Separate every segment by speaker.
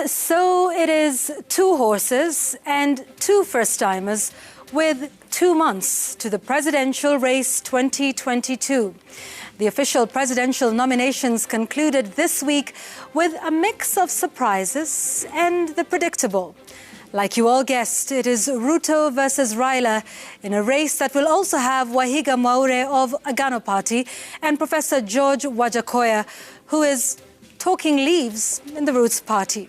Speaker 1: So it is 2 horses and 2 first-timers with 2 months to the presidential race 2022. The official presidential nominations concluded this week with a mix of surprises and the predictable. Like you all guessed, it is Ruto versus Raila in a race that will also have Wahiga Mwaure of Agano Party and Professor George Wajakoya, who is talking leaves in the Roots Party.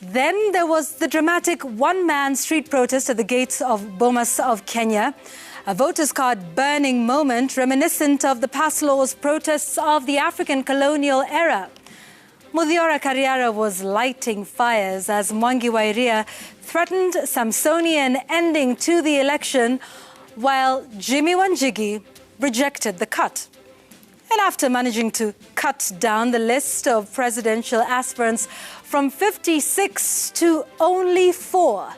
Speaker 1: Then there was the dramatic one-man street protest at the gates of Bomas of Kenya, a voters' card burning moment reminiscent of the pass laws protests of the African colonial era. Muthiora Kariara was lighting fires as Mwangi wa Iria threatened Samsonian ending to the election, while Jimmy Wanjigi rejected the cut. And after managing to cut down the list of presidential aspirants from 56 to only 4,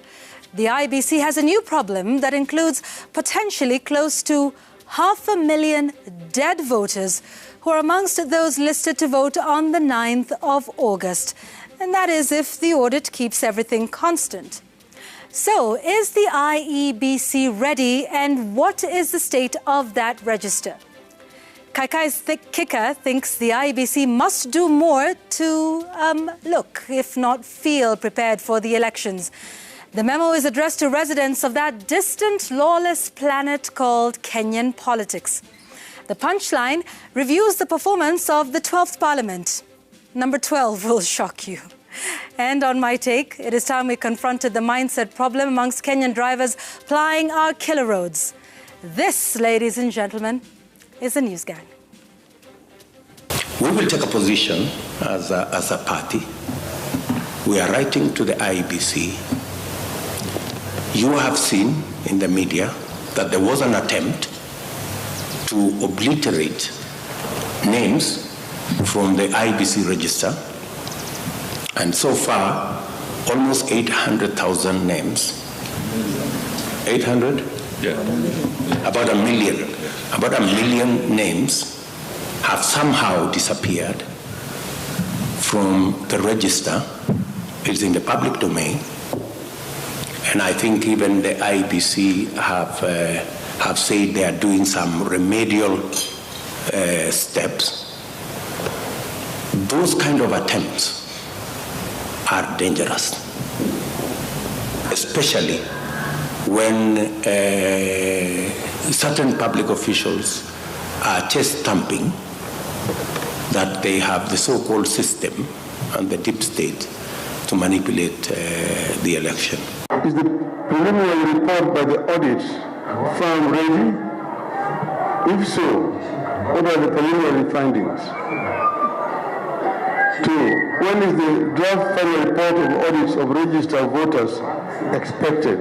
Speaker 1: the IEBC has a new problem that includes potentially close to 500,000 dead voters who are amongst those listed to vote on the 9th of August. And that is if the audit keeps everything constant. So, is the IEBC ready, and what is the state of that register? Kaikai's kicker thinks the IEBC must do more to look, if not feel, prepared for the elections. The memo is addressed to residents of that distant, lawless planet called Kenyan politics. The punchline reviews the performance of the 12th Parliament. Number 12 will shock you. And on my take, it is time we confronted the mindset problem amongst Kenyan drivers plying our killer roads. This, ladies and gentlemen, is the News Gang.
Speaker 2: We will take a position as a party. We are writing to the IEBC. You have seen in the media that there was an attempt to obliterate names from the IEBC register, and so far almost 800,000 names. 800?
Speaker 3: Yeah.
Speaker 2: About a million names have somehow disappeared from the register. It's in the public domain. And I think even the IEBC have said they are doing some remedial steps. Those kind of attempts are dangerous, especially when certain public officials are chest thumping that they have the so-called system and the deep state to manipulate the election.
Speaker 4: Is the preliminary report by the audit firm ready? If so, what are the preliminary findings? 2, when is the draft final report of audits of registered voters expected?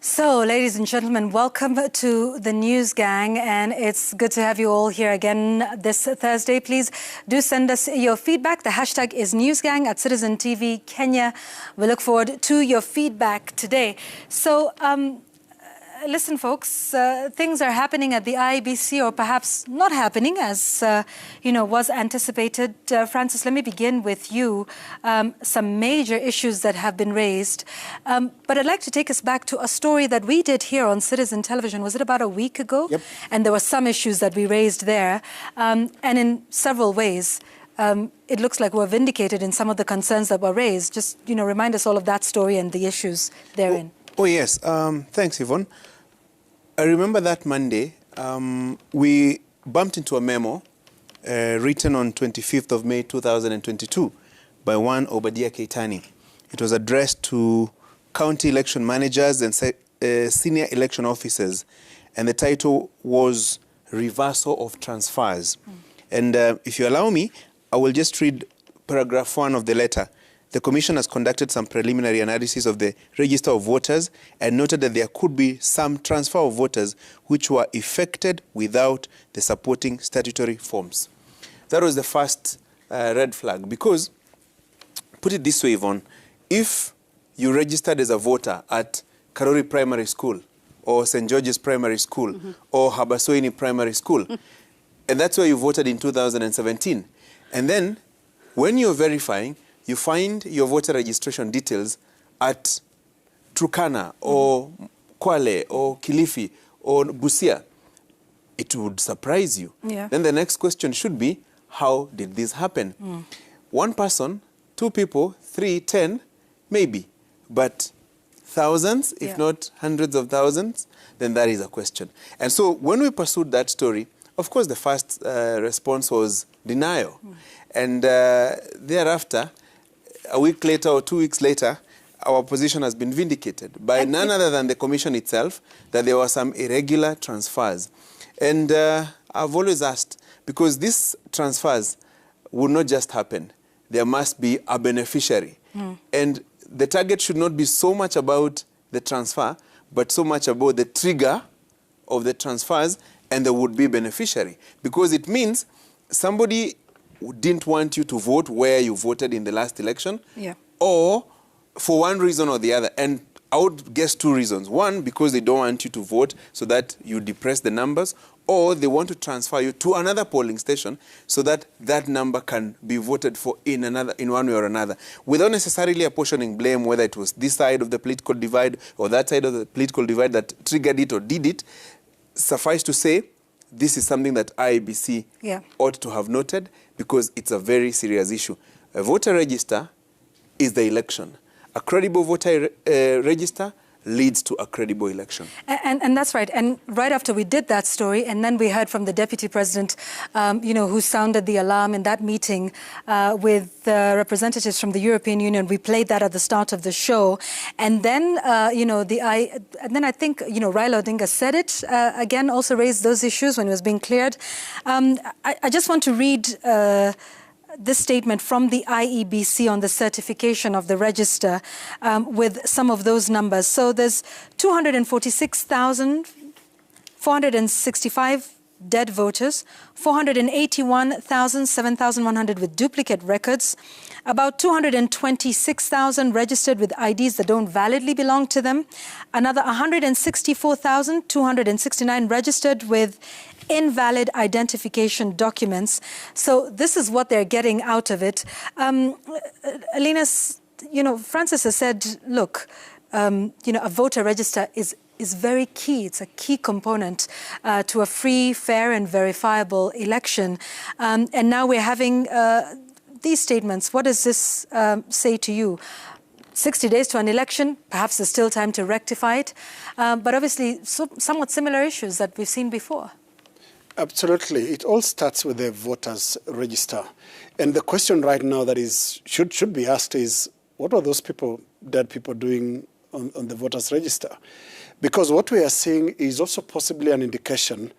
Speaker 1: So, ladies and gentlemen, welcome to the News Gang, and it's good to have you all here again this Thursday. Please do send us your feedback. The hashtag is NewsGang at Citizen TV Kenya. We look forward to your feedback today. So, listen, folks, things are happening at the IEBC, or perhaps not happening as, was anticipated. Francis, let me begin with you. Some major issues that have been raised. But I'd like to take us back to a story that we did here on Citizen Television. Was it about a week ago?
Speaker 5: Yep.
Speaker 1: And there were some issues that we raised there. And in several ways, it looks like we're vindicated in some of the concerns that were raised. Just, remind us all of that story and the issues therein.
Speaker 5: Oh yes. Thanks, Yvonne. I remember that Monday, we bumped into a memo written on 25th of May 2022 by one Obadia Keitani. It was addressed to county election managers and senior election officers, and the title was Reversal of Transfers. And if you allow me, I will just read paragraph 1 of the letter. The Commission has conducted some preliminary analysis of the register of voters and noted that there could be some transfer of voters which were effected without the supporting statutory forms. That was the first red flag, because, put it this way, Yvonne, if you registered as a voter at Karori Primary School or St. George's Primary School or Habasoini Primary School, and that's where you voted in 2017, and then When you're verifying, you find your voter registration details at Turkana or Kwale or Kilifi or Busia. It would surprise you.
Speaker 1: Yeah.
Speaker 5: Then the next question should be, how did this happen? One person, two people, 3, 10, maybe. But thousands, if not hundreds of thousands, then that is a question. And so when we pursued that story, of course, the first response was denial. And thereafter, a week later or 2 weeks later, our position has been vindicated by none other than the commission itself, that there were some irregular transfers. And I've always asked, because these transfers would not just happen, there must be a beneficiary. And the target should not be so much about the transfer, but so much about the trigger of the transfers and the would-be beneficiary. Because it means somebody didn't want you to vote where you voted in the last election, or for one reason or the other. And I would guess 2 reasons. One, because they don't want you to vote so that you depress the numbers, or they want to transfer you to another polling station so that that number can be voted for in one way or another, without necessarily apportioning blame, whether it was this side of the political divide or that side of the political divide that triggered it or did it. Suffice to say, this is something that IEBC ought to have noted, because it's a very serious issue. A voter register is the election. A credible voter register leads to a credible election.
Speaker 1: And that's right. And right after we did that story, and then we heard from the Deputy President, who sounded the alarm in that meeting with representatives from the European Union. We played that at the start of the show. And then, and then I think, Raila Odinga said it, again, also raised those issues when it was being cleared. I just want to read this statement from the IEBC on the certification of the register with some of those numbers. So there's 246,465 dead voters, 7,100 with duplicate records, about 226,000 registered with IDs that don't validly belong to them, another 164,269 registered with invalid identification documents. So this is what they're getting out of it. Alina, Francis has said, look, a voter register is very key. It's a key component to a free, fair and verifiable election. And now we're having these statements. What does this say to you? 60 days to an election, perhaps there's still time to rectify it. But obviously, somewhat similar issues that we've seen before.
Speaker 3: Absolutely. It all starts with the voters register. And the question right now that should be asked is, what are those dead people doing on the voters register? Because what we are seeing is also possibly an indication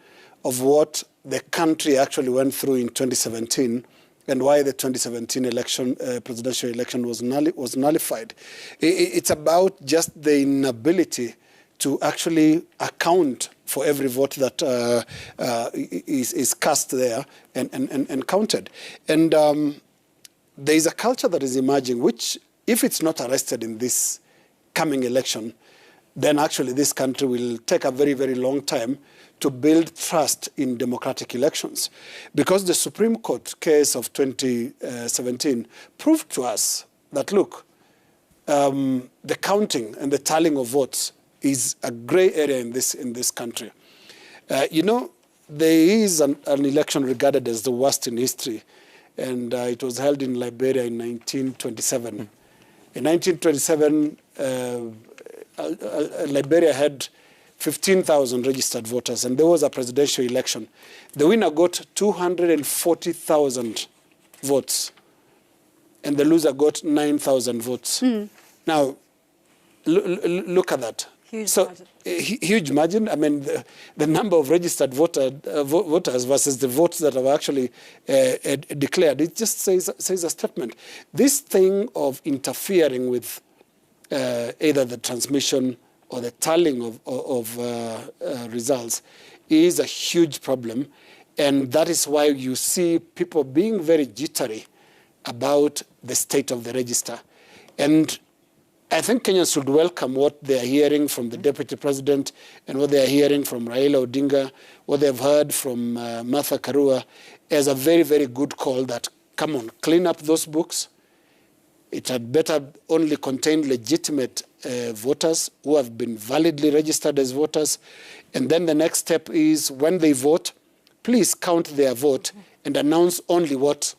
Speaker 3: of what the country actually went through in 2017 and why the 2017 election, presidential election was nullified. It's about just the inability to actually account for every vote that is cast there and counted. And there is a culture that is emerging, which, if it's not arrested in this coming election, then actually this country will take a very, very long time to build trust in democratic elections. Because the Supreme Court case of 2017 proved to us that, look, the counting and the tallying of votes is a gray area in this country. There is an election regarded as the worst in history, and it was held in Liberia in 1927. In 1927, Liberia had 15,000 registered voters, and there was a presidential election. The winner got 240,000 votes, and the loser got 9,000 votes. Now, look at that. Huge margin. I mean, the number of registered voters versus the votes that are actually declared, it just says a statement. This thing of interfering with either the transmission or the tallying of results is a huge problem. And that is why you see people being very jittery about the state of the register. And I think Kenyans should welcome what they are hearing from the Deputy President and what they are hearing from Raila Odinga, what they've heard from Martha Karua, as a very, very good call that come on, clean up those books. It had better only contain legitimate voters who have been validly registered as voters. And then the next step is when they vote, please count their vote and announce only what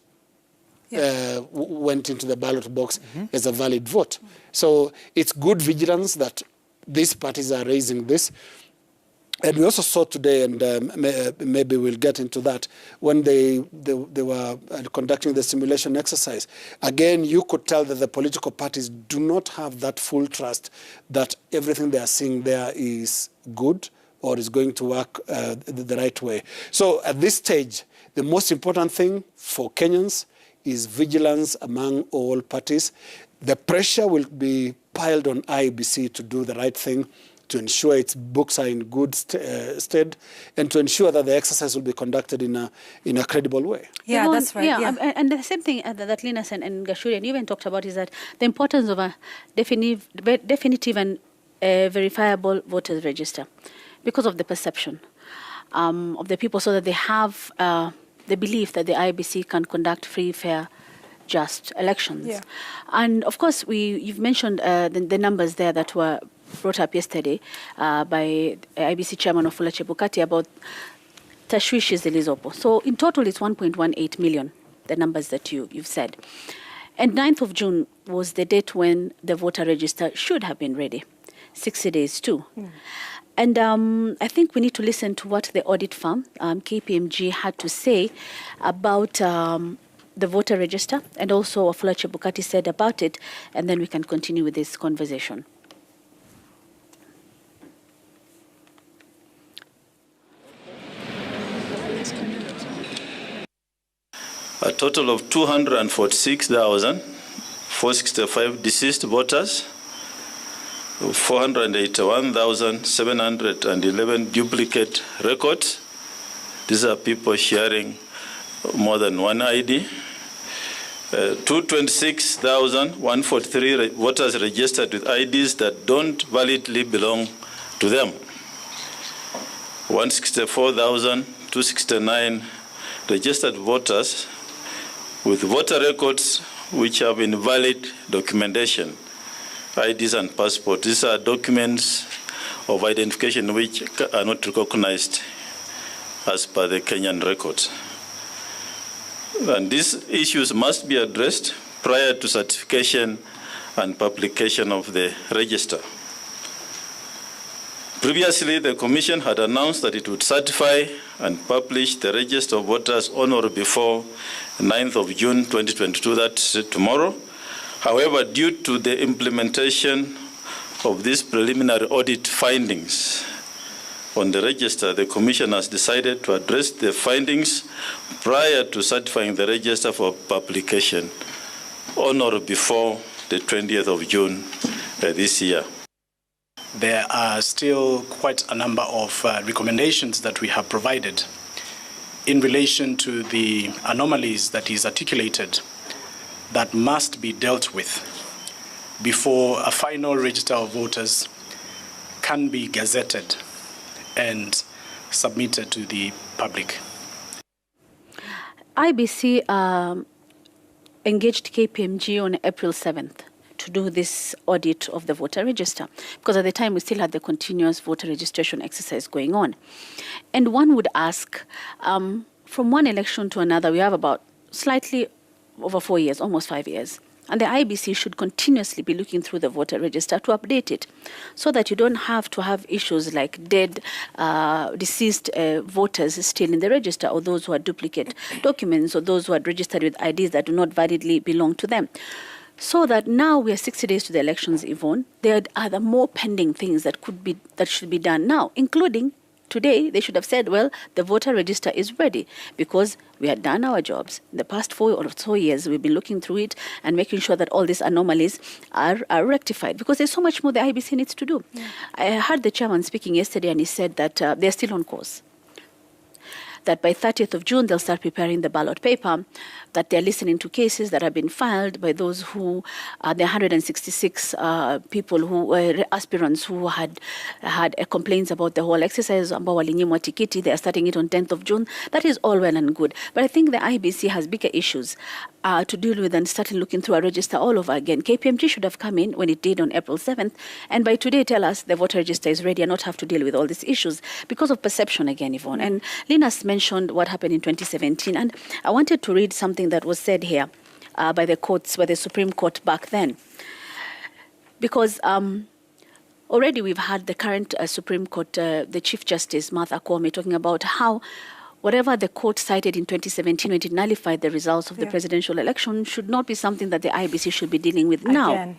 Speaker 3: went into the ballot box as a valid vote. So it's good vigilance that these parties are raising this. And we also saw today, and maybe we'll get into that, when they were conducting the simulation exercise. Again, you could tell that the political parties do not have that full trust that everything they are seeing there is good or is going to work the right way. So at this stage, the most important thing for Kenyans is vigilance among all parties. The pressure will be piled on IEBC to do the right thing, to ensure its books are in good stead, and to ensure that the exercise will be conducted in a credible way.
Speaker 6: Yeah, that's right. Yeah. And the same thing that Linus and Gashuri and even talked about is that the importance of a definitive and verifiable voters register, because of the perception of the people, so that they have the belief that the IEBC can conduct free, fair, just elections. Yeah. And of course, you've mentioned the numbers there that were brought up yesterday by IEBC Chairman Wafula Chebukati about tashwishi zilizopo. So in total, it's 1.18 million, the numbers that you've said. And 9th of June was the date when the voter register should have been ready, 60 days too. And I think we need to listen to what the audit firm, KPMG, had to say about the voter register, and also Wafula Chebukati said about it, and then we can continue with this conversation.
Speaker 7: A total of 246,465 deceased voters, 481,711 duplicate records. These are people sharing more than one ID. 226,143 voters registered with IDs that don't validly belong to them. 164,269 registered voters with voter records which have invalid documentation, IDs and passports. These are documents of identification which are not recognized as per the Kenyan records. And these issues must be addressed prior to certification and publication of the register. Previously, the Commission had announced that it would certify and publish the register of voters on or before 9th of June 2022, that's tomorrow. However, due to the implementation of these preliminary audit findings on the register, the Commission has decided to address the findings prior to certifying the register for publication on or before the 20th of June this year.
Speaker 8: There are still quite a number of recommendations that we have provided in relation to the anomalies that is articulated that must be dealt with before a final register of voters can be gazetted and submitted to the public.
Speaker 6: IEBC engaged KPMG on April 7th to do this audit of the voter register, because at the time we still had the continuous voter registration exercise going on. And one would ask, from one election to another, we have about slightly over 4 years, almost 5 years. And the IEBC should continuously be looking through the voter register to update it, so that you don't have to have issues like dead, deceased voters still in the register, or those who are duplicate documents, or those who are registered with IDs that do not validly belong to them. So that now we are 60 days to the elections, Yvonne, there are the more pending things that should be done now, including today. They should have said, well, the voter register is ready, because we had done our jobs. In the past 4 or so years, we've been looking through it and making sure that all these anomalies are rectified, because there's so much more the IEBC needs to do. Yeah. I heard the chairman speaking yesterday, and he said that they're still on course. that by 30th of June, they'll start preparing the ballot paper, that they're listening to cases that have been filed by those who, the 166 people who were aspirants who had complaints about the whole exercise. They are starting it on 10th of June. That is all well and good. But I think the IEBC has bigger issues to deal with than starting looking through a register all over again. KPMG should have come in when it did on April 7th, and by today tell us the voter register is ready and not have to deal with all these issues because of perception again, Yvonne. And Linus mentioned what happened in 2017, and I wanted to read something that was said here by the courts, by the Supreme Court back then. Because already we've had the current Supreme Court, the Chief Justice, Martha Koome, talking about how whatever the court cited in 2017 when it nullified the results of the presidential election should not be something that the IEBC should be dealing with now.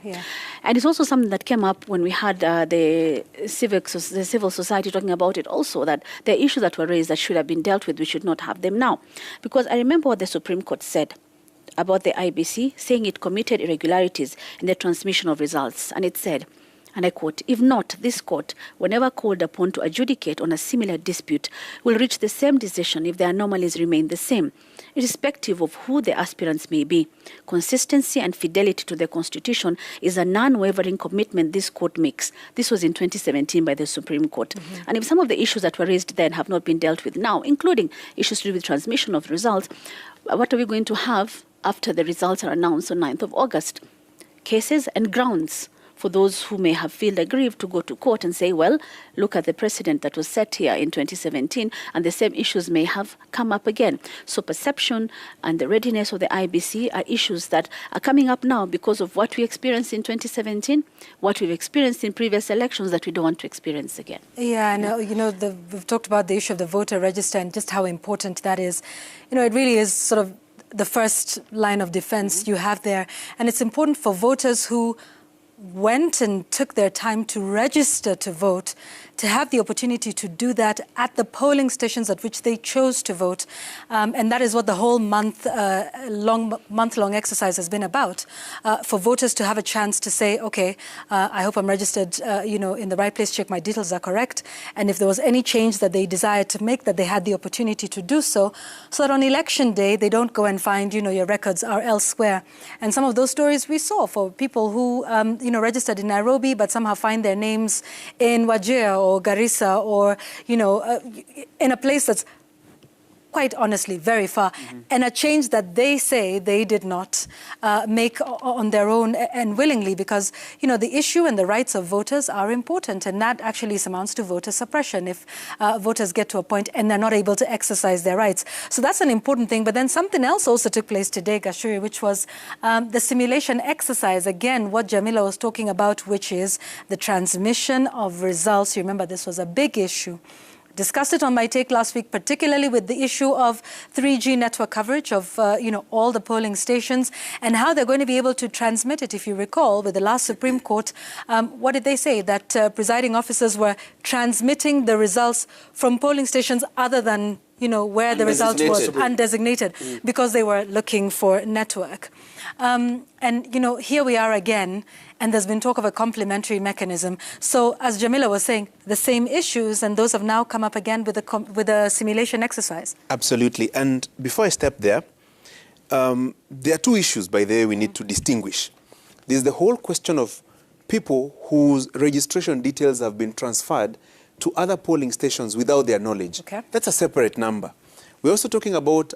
Speaker 6: And it's also something that came up when we had the civil society talking about it also, that the issues that were raised that should have been dealt with, we should not have them now. Because I remember what the Supreme Court said about the IEBC, saying it committed irregularities in the transmission of results. And it said, and I quote, "If not, this court, whenever called upon to adjudicate on a similar dispute, will reach the same decision if the anomalies remain the same, irrespective of who the aspirants may be. Consistency and fidelity to the Constitution is a non-wavering commitment this court makes." This was in 2017 by the Supreme Court. And if some of the issues that were raised then have not been dealt with now, including issues to do with transmission of results, what are we going to have after the results are announced on 9th of August? Cases and grounds for those who may have felt aggrieved to go to court and say, well, look at the precedent that was set here in 2017, and the same issues may have come up again. So perception and the readiness of the IEBC are issues that are coming up now because of what we experienced in 2017, what we've experienced in previous elections that we don't want to experience again.
Speaker 1: Yeah, and we've talked about the issue of the voter register and just how important that is. You know, it really is sort of the first line of defense you have there. And it's important for voters who went and took their time to register to vote, to have the opportunity to do that at the polling stations at which they chose to vote. And that is what the whole month-long exercise has been about, for voters to have a chance to say, okay, I hope I'm registered in the right place, check my details are correct. And if there was any change that they desired to make, that they had the opportunity to do so, so that on election day, they don't go and find, your records are elsewhere. And some of those stories we saw for people who, registered in Nairobi, but somehow find their names in Wajir or Garissa or, in a place that's quite honestly very far, and a change that they say they did not make on their own and willingly, because, the issue and the rights of voters are important, and that actually amounts to voter suppression if voters get to a point and they're not able to exercise their rights. So that's an important thing. But then something else also took place today, Gashuri, which was the simulation exercise. Again, what Jamila was talking about, which is the transmission of results. You remember this was a big issue. Discussed it on My Take last week, particularly with the issue of 3G network coverage of, all the polling stations and how they're going to be able to transmit it. If you recall, with the last Supreme Court, what did they say? That presiding officers were transmitting the results from polling stations other than, where the result was undesignated, because they were looking for network. And, here we are again, and there's been talk of a complementary mechanism. So, as Jamila was saying, the same issues, and those have now come up again with a simulation exercise.
Speaker 5: Absolutely. And before I step there, there are two issues, by the way, we need to distinguish. There's the whole question of people whose registration details have been transferred to other polling stations without their knowledge.
Speaker 1: Okay.
Speaker 5: That's a separate number. We're also talking about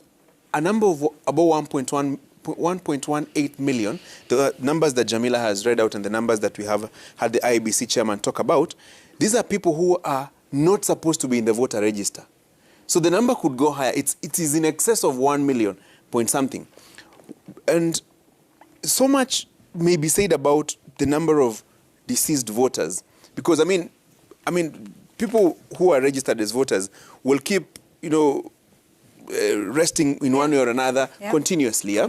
Speaker 5: a number of about 1.18 million, the numbers that Jamila has read out and the numbers that we have had the IEBC chairman talk about. These are people who are not supposed to be in the voter register. So the number could go higher. It is in excess of 1 million point something. And so much may be said about the number of deceased voters, because, I mean, people who are registered as voters will keep, resting in one way or another continuously. Yeah?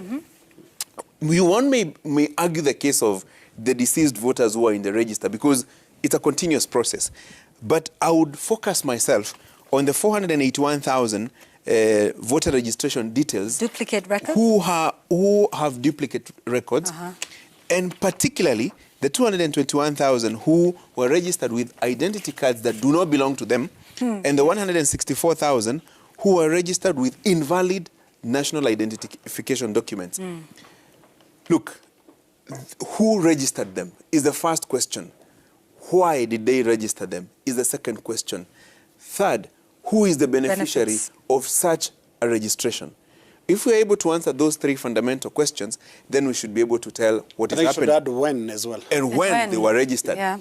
Speaker 5: One may argue the case of the deceased voters who are in the register, because it's a continuous process. But I would focus myself on the 481,000 voter registration details.
Speaker 1: Duplicate records?
Speaker 5: Who have duplicate records, and particularly the 221,000 who were registered with identity cards that do not belong to them, and the 164,000 who who were registered with invalid national identification documents. Look, who registered them is the first question. Why did they register them is the second question. Third, who is the beneficiary of such a registration? If we're able to answer those three fundamental questions, then we should be able to tell what is happening.
Speaker 3: should add when as well.
Speaker 5: And when they were registered.
Speaker 1: Yeah.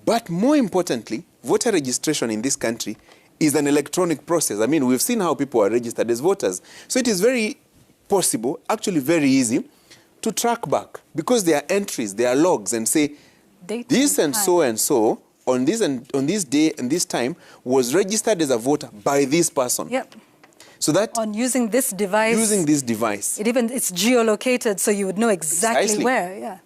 Speaker 5: But more importantly, voter registration in this country is an electronic process. I mean, we've seen how people are registered as voters. So it is very possible, actually very easy, to track back because there are entries, there are logs, and say, this and so on this day and this time was registered as a voter by this person.
Speaker 1: Yep.
Speaker 5: So that
Speaker 1: on using this device. It's geolocated, so you would know exactly where. Yeah.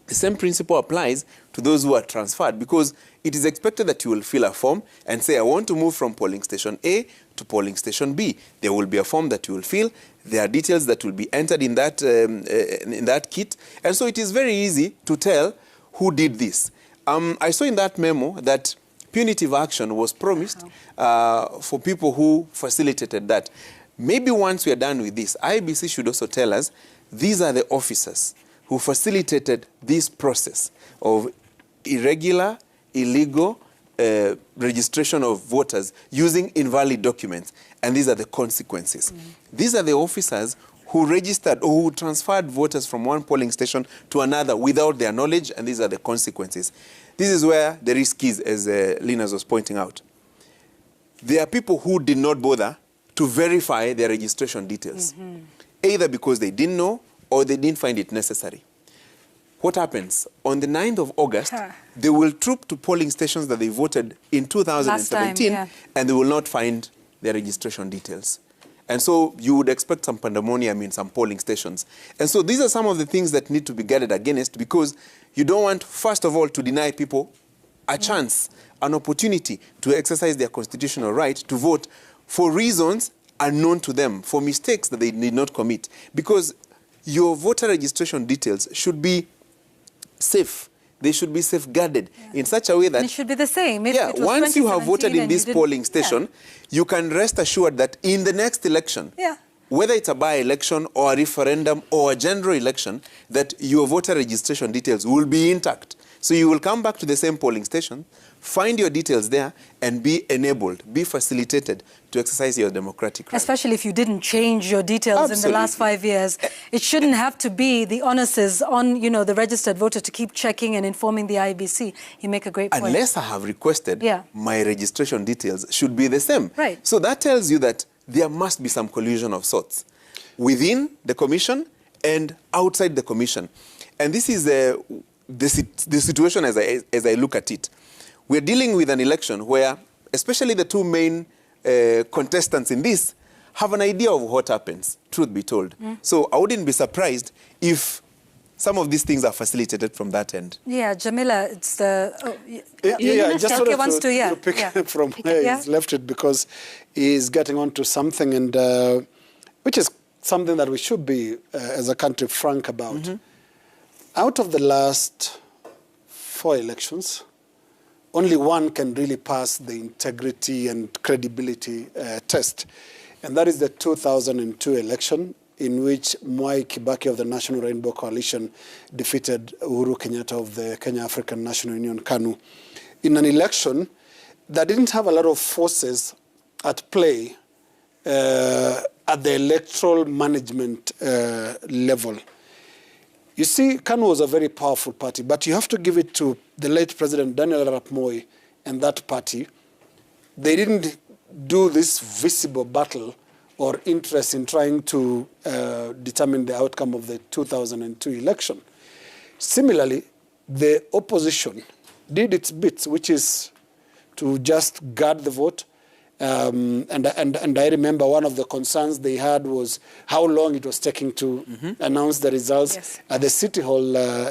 Speaker 5: The same principle applies to those who are transferred because it is expected that you will fill a form and say, I want to move from polling station A to polling station B. There will be a form that you will fill. There are details that will be entered in that kit. And so it is very easy to tell who did this. I saw in that memo that punitive action was promised for people who facilitated that. Maybe once we are done with this, IEBC should also tell us these are the officers who facilitated this process of irregular, illegal registration of voters using invalid documents. And these are the consequences. These are the officers who registered or who transferred voters from one polling station to another without their knowledge, and these are the consequences. This is where the risk is, as Linus was pointing out. There are people who did not bother to verify their registration details, either because they didn't know or they didn't find it necessary. What happens? On the 9th of August, they will troop to polling stations that they voted in 2017, and they will not find their registration details. And so you would expect some pandemonium in some polling stations. And so these are some of the things that need to be guarded against because you don't want, first of all, to deny people a chance, an opportunity to exercise their constitutional right to vote for reasons unknown to them, for mistakes that they did not commit. Because your voter registration details should be safe. They should be safeguarded in such a way that...
Speaker 1: And it should be the same.
Speaker 5: Once you have voted in this polling station, you can rest assured that in the next election, whether it's a by-election or a referendum or a general election, that your voter registration details will be intact. So you will come back to the same polling station, find your details there, and be enabled, be facilitated to exercise your democratic right.
Speaker 1: Especially if you didn't change your details in the last 5 years. It shouldn't have to be the onus is on, the registered voter to keep checking and informing the IEBC. You make a great point.
Speaker 5: Unless I have requested, my registration details should be the same.
Speaker 1: Right.
Speaker 5: So that tells you that there must be some collusion of sorts within the commission and outside the commission. And this is the situation as I look at it. We're dealing with an election where, especially the two main contestants in this, have an idea of what happens, truth be told. So I wouldn't be surprised if some of these things are facilitated from that end.
Speaker 1: Yeah, Jamila, it's the...
Speaker 3: I just wanted to pick from where he's left it because he's getting on to something, and which is something that we should be, as a country, frank about. Out of the last 4 elections, only one can really pass the integrity and credibility test. And that is the 2002 election in which Mwai Kibaki of the National Rainbow Coalition defeated Uhuru Kenyatta of the Kenya African National Union, KANU, in an election that didn't have a lot of forces at play at the electoral management level. You see, KANU was a very powerful party, but you have to give it to the late President Daniel Arap Moi and that party. They didn't do this visible battle or interest in trying to determine the outcome of the 2002 election. Similarly, the opposition did its bit, which is to just guard the vote. And I remember one of the concerns they had was how long it was taking to announce the results at the City Hall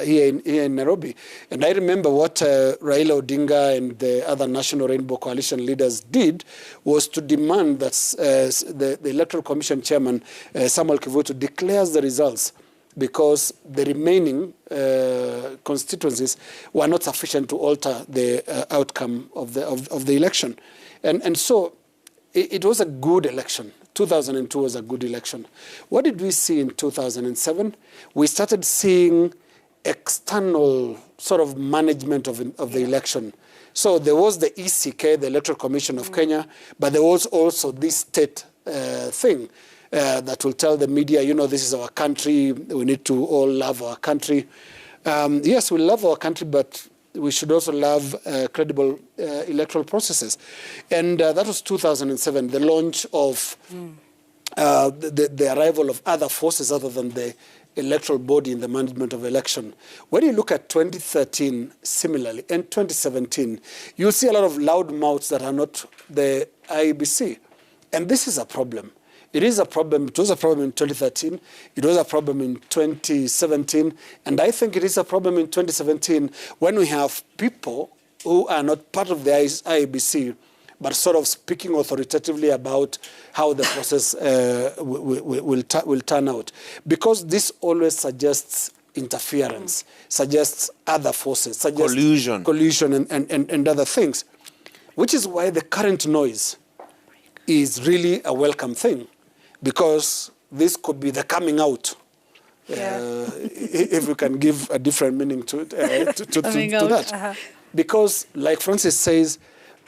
Speaker 3: here in Nairobi. And I remember what Raila Odinga and the other National Rainbow Coalition leaders did was to demand that the Electoral Commission Chairman, Samuel Kivutu, declares the results because the remaining constituencies were not sufficient to alter the outcome of the election. And so it was a good election. 2002 was a good election. What did we see in 2007? We started seeing external sort of management of the election. So there was the ECK, the Electoral Commission of Kenya, but there was also this state thing that will tell the media, you know, this is our country, we need to all love our country. Yes, we love our country, but we should also love credible electoral processes. And that was 2007, the launch of the arrival of other forces other than the electoral body in the management of election. When you look at 2013 similarly, and 2017, you'll see a lot of loud mouths that are not the IEBC. And this is a problem. It is a problem. It was a problem in 2013. It was a problem in 2017. And I think it is a problem in 2017 when we have people who are not part of the IEBC, but sort of speaking authoritatively about how the process will turn out. Because this always suggests interference, suggests other forces, suggests collusion and other things, which is why the current noise is really a welcome thing. Because this could be the coming out, if we can give a different meaning to it, to that. Because, like Francis says,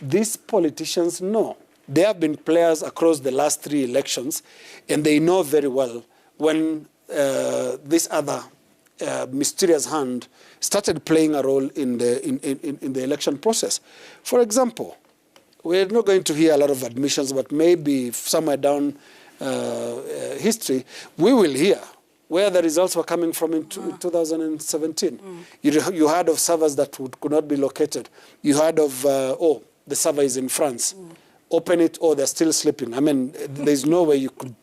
Speaker 3: these politicians know. They have been players across the last 3 elections, and they know very well when this other mysterious hand started playing a role in the election process. For example, we're not going to hear a lot of admissions, but maybe somewhere down history, we will hear where the results were coming from in 2017. You heard of servers that could not be located. You heard of, the server is in France. Open it, they're still sleeping. I mean, there's no way you could,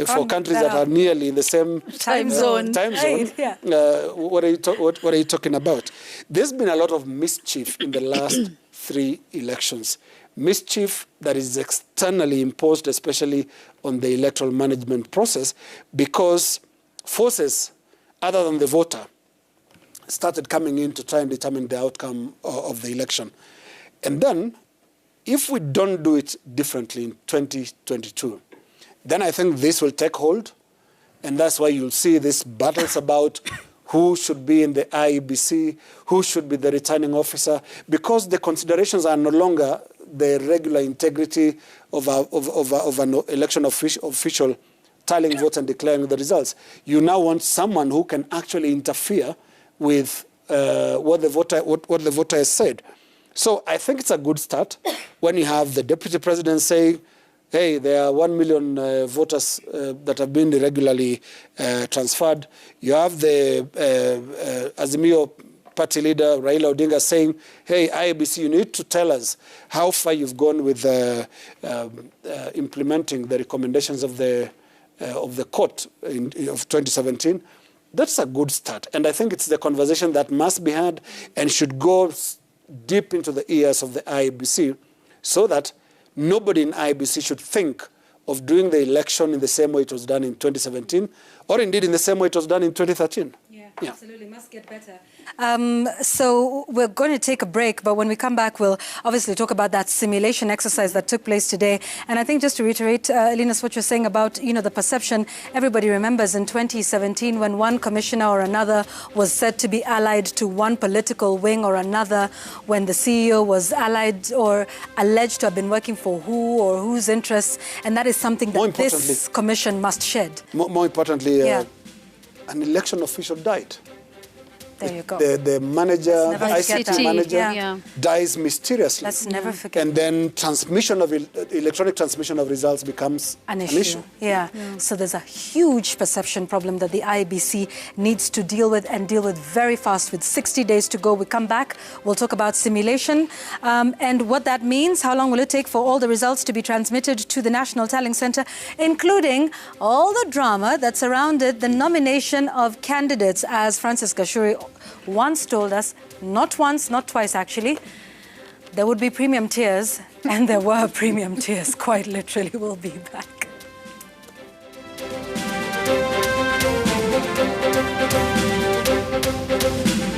Speaker 3: for countries that are nearly in the same time zone. What are you talking about? There's been a lot of mischief in the last 3 elections. Mischief that is externally imposed, especially on the electoral management process, because forces other than the voter started coming in to try and determine the outcome of the election. And then, if we don't do it differently in 2022, then I think this will take hold, and that's why you'll see these battles about who should be in the IEBC, who should be the returning officer, because the considerations are no longer the regular integrity of an election official tallying votes and declaring the results. You now want someone who can actually interfere with what the voter has said. So I think it's a good start when you have the deputy president saying, hey, there are 1 million voters that have been irregularly transferred. You have the Azimio party leader, Raila Odinga, saying, hey, IEBC, you need to tell us how far you've gone with implementing the recommendations of the court of 2017. That's a good start. And I think it's the conversation that must be had and should go deep into the ears of the IEBC so that nobody in IEBC should think of doing the election in the same way it was done in 2017, or indeed in the same way it was done in 2013.
Speaker 1: Yeah, absolutely. Must get better. So we're going to take a break, but when we come back, we'll obviously talk about that simulation exercise that took place today. And I think just to reiterate, Linus, what you're saying about, the perception, everybody remembers in 2017 when one commissioner or another was said to be allied to one political wing or another, when the CEO was allied or alleged to have been working for who or whose interests, and that is something that this commission must shed.
Speaker 3: More importantly, an election official died.
Speaker 1: There you go.
Speaker 3: The manager, the ICT manager, dies mysteriously.
Speaker 1: Let's never forget.
Speaker 3: And then electronic transmission of results becomes an issue.
Speaker 1: Yeah. So there's a huge perception problem that the IEBC needs to deal with, and deal with very fast, with 60 days to go. We come back, we'll talk about simulation and what that means. How long will it take for all the results to be transmitted to the National Tallying Center, including all the drama that surrounded the nomination of candidates, as Francis Gashuri once told us, not once, not twice actually, there would be premium tiers, and there were premium tiers, quite literally. We'll be back.